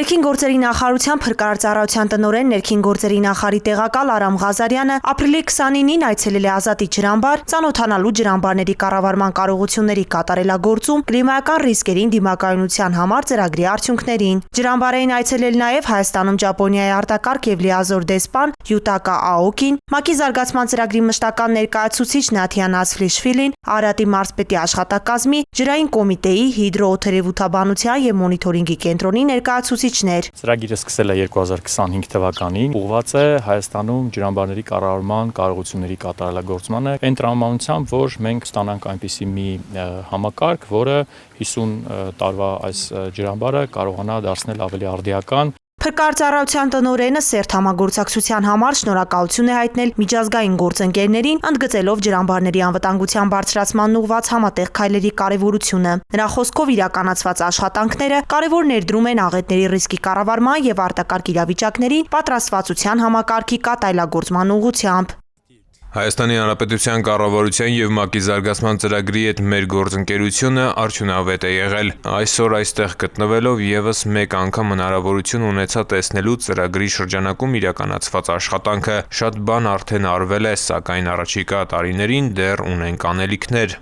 Ներքին գործերի նախարարության փրկարարծառայության տնօրեն ներքին գործերի նախարարի տեղակալ Արամ Ղազարյանը ապրիլի 29-ին այցելել է Ազատի ջրամբար, ծանոթանալու ջրամբարների կառավարման կարողությունների կատարելագործում, կլիմայական ռիսկերին դիմակայունության համար ծրագրի արդյունքներին։ Ջրամբարային այցելել նաև Հայաստանում Ճապոնիայի արտակարգ եւ լիազոր դեսպան Յուտակա Աոկին, ՄԱԿ-ի զարգացման ծրագրի մշտական ներկայացուցիչ Նաթիան Ասֆլիշվիլին, Արարատի մարզպետի աշխատակազմի, ջրային կոմիտեի, հիդրոօթերևութաբանության եւ մոնիթորինգի կենտրոնի ներկայացուցիչներ։ Ծրագիրը սկսել է 2025 թվականին, ուղղված է Հայաստանում ջրամբարների կառավարման կարողությունների կատարելագործմանը, այն տրամաբանությամբ, որ մենք ստանանք այնպիսի մի համակարգ, որը 50 տարվա այս ջրամբարը կարողանա դարձնել ավելի արդիական։ Փրկարարծառայության տնօրենը սերտ համագործակցության համար շնորհակալություն է հայտնել միջազգային գործընկերներին, ընդգծելով ջրամբարների անվտանգության բարձրացմանն ուղղված համատեղ քայլերի կարևորությունը։ Նրա խոսքով իրականացված աշխատանքները կարևոր ներդրում են աղետների ռիսկի կառավարման եւ արտակարգ իրավիճակներին պատրաստվածության համակարգի կատարելագործման ուղղությամբ։ Հայաստանի Հանրապետության կառավարության եւ ՄԱԿ-ի զարգացման ծրագրի հետ մեր գործընկերությունը արդյունավետ է եղել։ Այսօր այստեղ գտնվելով եւս մեկ անգամ հնարավորություն ունեցա տեսնելու ծրագրի շրջանակում իրականացված աշխատանքը։ Շատ բան արդեն արվել է, սակայն առաջիկա տարիներին դեռ ունենք անելիքներ։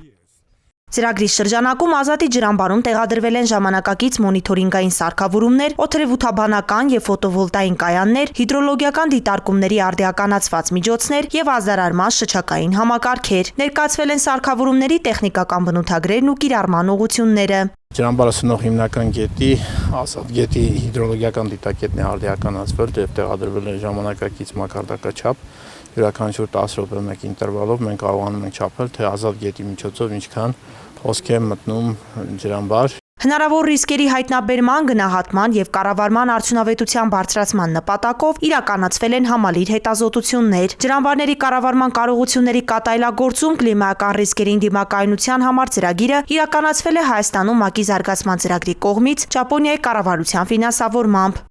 Ծրագրի շրջանակում Ազատի ջրամբարում տեղադրվել են ժամանակակից մոնիթորինգային սարքավորումներ, օթերևութաբանական եւ ֆոտովոլտային կայաններ, հիդրոլոգիական դիտարկումների արդիականացված միջոցներ եւ ազդարարման շչակային համակարգեր։ Ներկայացվել են սարքավորումների տեխնիկական բնութագրերն ու կիրառման ուղղությունները։ Ջրամբարը սնող հիմնական գետի, Ազատ գետի հիդրոլոգիական դիտակետն է արդիականացվել եւ տեղադրվել է ժամանակակից մակարդակաչափ։ Յուրաքանչյուր 10 րոպե մեկ ինտերվալով մենք կարողանում ենք չափել, թե Ազատ գետի միջոցով ինչքան հոսք է մտնում ջրամբար։ Հնարավոր ռիսկերի հայտնաբերման, գնահատման եւ կառավարման արդյունավետության բարձրացման նպատակով իրականացվել են համալիր հետազոտություններ։ Ջրամբարների կառավարման կարողությունների կատարելագործում կլիմայական ռիսկերին դիմակայունության համար ծրագիրը իրականացվել է Հայաստանում ՄԱԿ-ի զարգացման ծրագրի կողմից Ճապոնիայի կառավարության ֆինանսավորմամբ։